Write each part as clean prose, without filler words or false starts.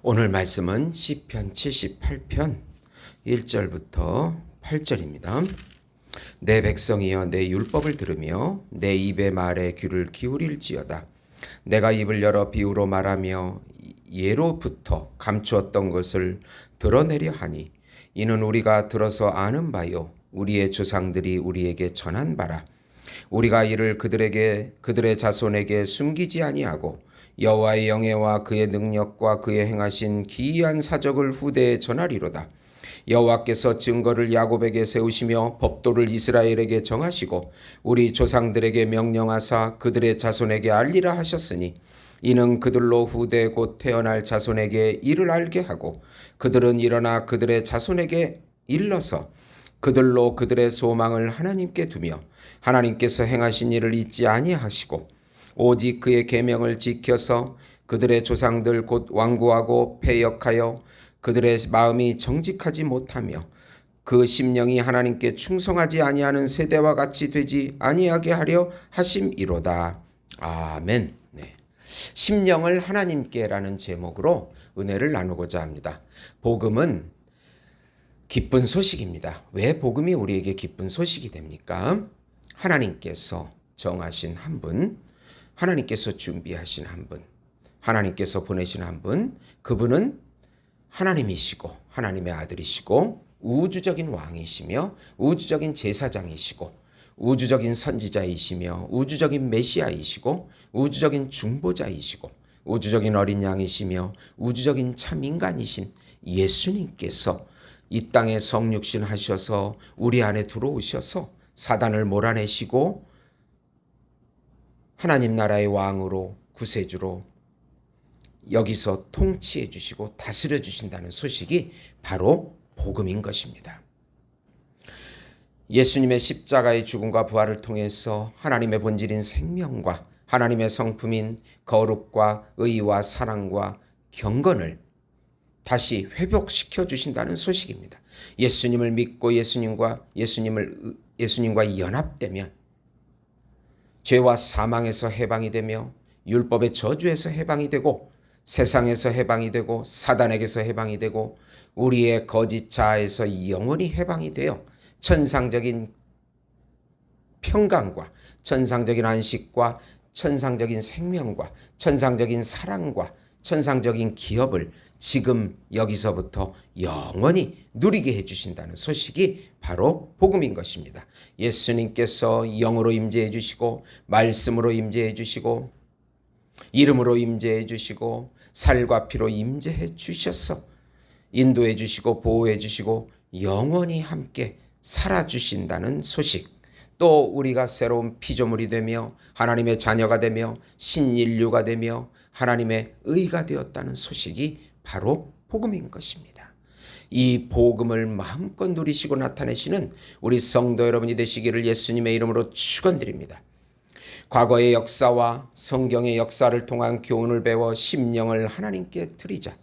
오늘 말씀은 시편 78편 1절부터 8절입니다. 내 백성이여 내 율법을 들으며 내 입의 말에 귀를 기울일지어다. 내가 입을 열어 비유로 말하며 예로부터 감추었던 것을 드러내려 하니 이는 우리가 들어서 아는 바요 우리의 조상들이 우리에게 전한 바라. 우리가 이를 그들의 자손에게 숨기지 아니하고 여호와의 영예와 그의 능력과 그의 행하신 기이한 사적을 후대에 전하리로다. 여호와께서 증거를 야곱에게 세우시며 법도를 이스라엘에게 정하시고 우리 조상들에게 명령하사 그들의 자손에게 알리라 하셨으니 이는 그들로 후대 곧 태어날 자손에게 이를 알게 하고 그들은 일어나 그들의 자손에게 일러서 그들로 그들의 소망을 하나님께 두며 하나님께서 행하신 일을 잊지 아니하시고 오직 그의 계명을 지켜서 그들의 조상들 곧 완고하고 패역하여 그들의 마음이 정직하지 못하며 그 심령이 하나님께 충성하지 아니하는 세대와 같이 되지 아니하게 하려 하심이로다. 아멘. 네. 심령을 하나님께라는 제목으로 은혜를 나누고자 합니다. 복음은 기쁜 소식입니다. 왜 복음이 우리에게 기쁜 소식이 됩니까? 하나님께서 정하신 한 분, 하나님께서 준비하신 한 분, 하나님께서 보내신 한 분, 그분은 하나님이시고 하나님의 아들이시고 우주적인 왕이시며 우주적인 제사장이시고 우주적인 선지자이시며 우주적인 메시아이시고 우주적인 중보자이시고 우주적인 어린 양이시며 우주적인 참 인간이신 예수님께서 이 땅에 성육신 하셔서 우리 안에 들어오셔서 사단을 몰아내시고 하나님 나라의 왕으로 구세주로 여기서 통치해 주시고 다스려 주신다는 소식이 바로 복음인 것입니다. 예수님의 십자가의 죽음과 부활을 통해서 하나님의 본질인 생명과 하나님의 성품인 거룩과 의와 사랑과 경건을 다시 회복시켜 주신다는 소식입니다. 예수님을 믿고 예수님과 연합되면 죄와 사망에서 해방이 되며 율법의 저주에서 해방이 되고 세상에서 해방이 되고 사단에게서 해방이 되고 우리의 거짓 자아에서 영원히 해방이 되어 천상적인 평강과 천상적인 안식과 천상적인 생명과 천상적인 사랑과 천상적인 기업을 지금 여기서부터 영원히 누리게 해주신다는 소식이 바로 복음인 것입니다. 예수님께서 영으로 임재해 주시고 말씀으로 임재해 주시고 이름으로 임재해 주시고 살과 피로 임재해 주셔서 인도해 주시고 보호해 주시고 영원히 함께 살아주신다는 소식, 또 우리가 새로운 피조물이 되며 하나님의 자녀가 되며 신인류가 되며 하나님의 의가 되었다는 소식이 바로 복음인 것입니다. 이 복음을 마음껏 누리시고 나타내시는 우리 성도 여러분이 되시기를 예수님의 이름으로 축원드립니다. 과거의 역사와 성경의 역사를 통한 교훈을 배워 심령을 하나님께 드리자.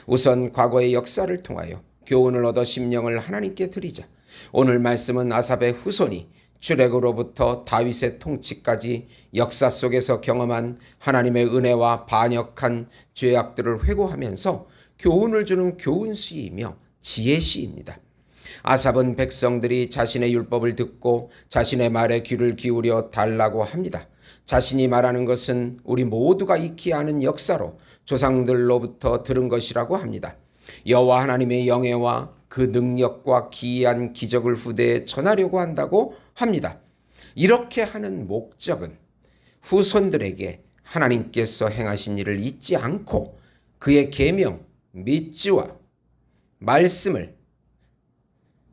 우선 과거의 역사를 통하여 교훈을 얻어 심령을 하나님께 드리자. 오늘 말씀은 아삽의 후손이 출애굽으로부터 다윗의 통치까지 역사 속에서 경험한 하나님의 은혜와 반역한 죄악들을 회고하면서 교훈을 주는 교훈시이며 지혜시입니다. 아삽은 백성들이 자신의 율법을 듣고 자신의 말에 귀를 기울여 달라고 합니다. 자신이 말하는 것은 우리 모두가 익히 아는 역사로 조상들로부터 들은 것이라고 합니다. 여호와 하나님의 영예와 그 능력과 기이한 기적을 후대에 전하려고 한다고 합니다. 이렇게 하는 목적은 후손들에게 하나님께서 행하신 일을 잊지 않고 그의 계명, 미지와 말씀을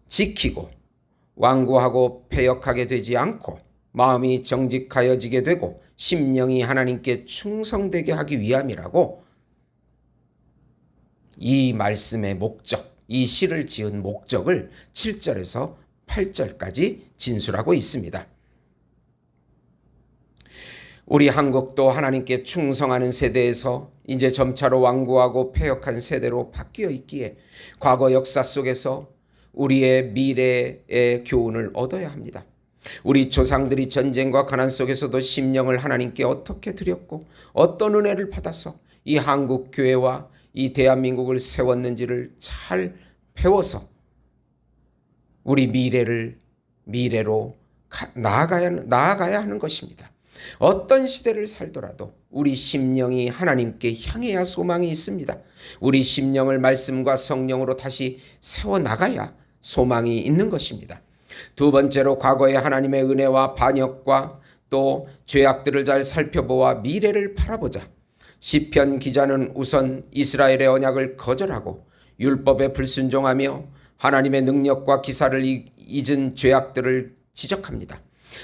지키고 완고하고 패역하게 되지 않고 마음이 정직하여지게 되고 심령이 하나님께 충성되게 하기 위함이라고 이 말씀의 목적, 이 시를 지은 목적을 7절에서 8절까지 진술하고 있습니다. 우리 한국도 하나님께 충성하는 세대에서 이제 점차로 완고하고 패역한 세대로 바뀌어 있기에 과거 역사 속에서 우리의 미래의 교훈을 얻어야 합니다. 우리 조상들이 전쟁과 가난 속에서도 심령을 하나님께 어떻게 드렸고 어떤 은혜를 받아서 이 한국 교회와 이 대한민국을 세웠는지를 잘 배워서 우리 미래로 나아가야 하는 것입니다. 어떤 시대를 살더라도 우리 심령이 하나님께 향해야 소망이 있습니다. 우리 심령을 말씀과 성령으로 다시 세워나가야 소망이 있는 것입니다. 두 번째로 과거의 하나님의 은혜와 반역과 또 죄악들을 잘 살펴보아 미래를 바라보자. 시편 기자는 우선 이스라엘의 언약을 거절하고 율법에 불순종하며 하나님의 능력과 기사를 잊은 죄악들을 지적합니다.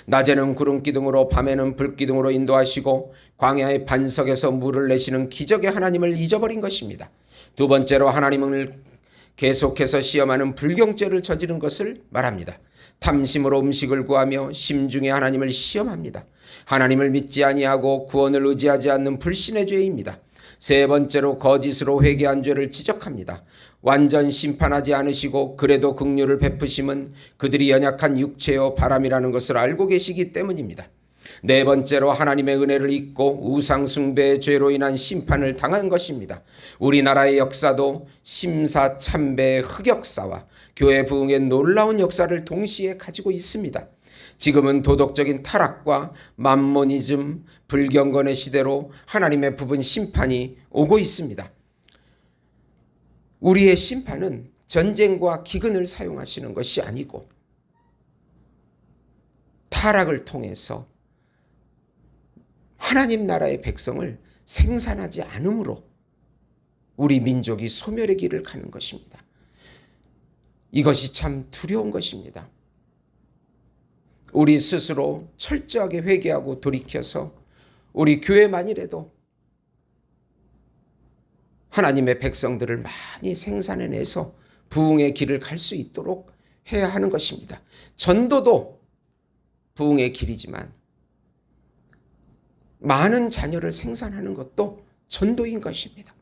낮에는 구름 기둥으로 밤에는 불 기둥으로 인도하시고 광야의 반석에서 물을 내시는 기적의 하나님을 잊어버린 것입니다. 두 번째로 하나님을 계속해서 시험하는 불경죄를 저지른 것을 말합니다. 탐심으로 음식을 구하며 심중에 하나님을 시험합니다. 하나님을 믿지 아니하고 구원을 의지하지 않는 불신의 죄입니다. 세 번째로 거짓으로 회개한 죄를 지적합니다. 완전 심판하지 않으시고 그래도 긍휼을 베푸심은 그들이 연약한 육체요 바람이라는 것을 알고 계시기 때문입니다. 네 번째로 하나님의 은혜를 잊고 우상 숭배의 죄로 인한 심판을 당한 것입니다. 우리나라의 역사도 심사 참배의 흑역사와 교회 부흥의 놀라운 역사를 동시에 가지고 있습니다. 지금은 도덕적인 타락과 만모니즘, 불경건의 시대로 하나님의 부분 심판이 오고 있습니다. 우리의 심판은 전쟁과 기근을 사용하시는 것이 아니고 타락을 통해서 하나님 나라의 백성을 생산하지 않음으로 우리 민족이 소멸의 길을 가는 것입니다. 이것이 참 두려운 것입니다. 우리 스스로 철저하게 회개하고 돌이켜서 우리 교회만이라도 하나님의 백성들을 많이 생산해내서 부흥의 길을 갈 수 있도록 해야 하는 것입니다. 전도도 부흥의 길이지만 많은 자녀를 생산하는 것도 전도인 것입니다.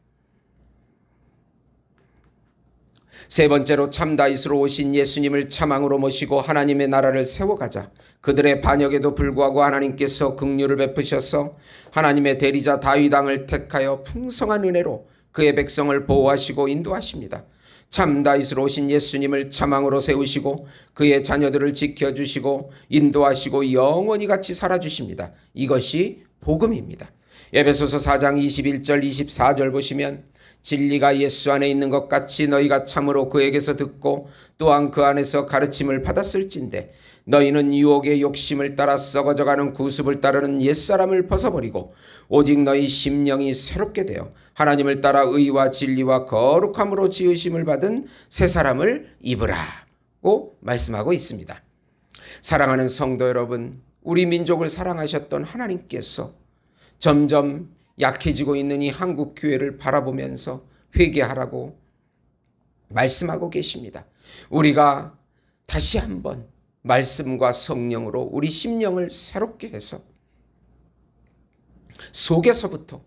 세 번째로 참 다윗으로 오신 예수님을 차망으로 모시고 하나님의 나라를 세워가자. 그들의 반역에도 불구하고 하나님께서 긍휼을 베푸셔서 하나님의 대리자 다윗 왕을 택하여 풍성한 은혜로 그의 백성을 보호하시고 인도하십니다. 참 다윗으로 오신 예수님을 차망으로 세우시고 그의 자녀들을 지켜주시고 인도하시고 영원히 같이 살아주십니다. 이것이 복음입니다. 에베소서 4장 21절 24절 보시면 진리가 예수 안에 있는 것 같이 너희가 참으로 그에게서 듣고 또한 그 안에서 가르침을 받았을진데 너희는 유혹의 욕심을 따라 썩어져가는 구습을 따르는 옛사람을 벗어버리고 오직 너희 심령이 새롭게 되어 하나님을 따라 의와 진리와 거룩함으로 지으심을 받은 새 사람을 입으라고 말씀하고 있습니다. 사랑하는 성도 여러분, 우리 민족을 사랑하셨던 하나님께서 점점 약해지고 있는 이 한국 교회를 바라보면서 회개하라고 말씀하고 계십니다. 우리가 다시 한번 말씀과 성령으로 우리 심령을 새롭게 해서 속에서부터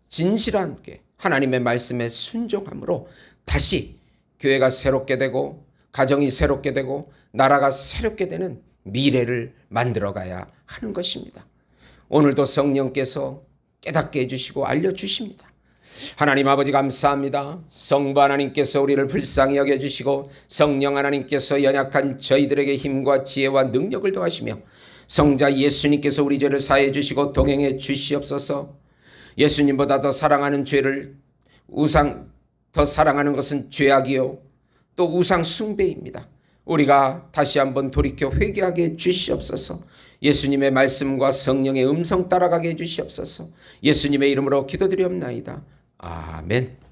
진실하게 하나님의 말씀에 순종함으로 다시 교회가 새롭게 되고 가정이 새롭게 되고 나라가 새롭게 되는 미래를 만들어가야 하는 것입니다. 오늘도 성령께서 깨닫게 해주시고 알려주십니다. 하나님 아버지 감사합니다. 성부 하나님께서 우리를 불쌍히 여겨주시고 성령 하나님께서 연약한 저희들에게 힘과 지혜와 능력을 더하시며 성자 예수님께서 우리 죄를 사해 주시고 동행해 주시옵소서. 예수님보다 더 사랑하는 죄를 더 사랑하는 것은 죄악이요 또 우상 숭배입니다. 우리가 다시 한번 돌이켜 회개하게 해 주시옵소서. 예수님의 말씀과 성령의 음성 따라가게 해 주시옵소서. 예수님의 이름으로 기도드리옵나이다. 아멘.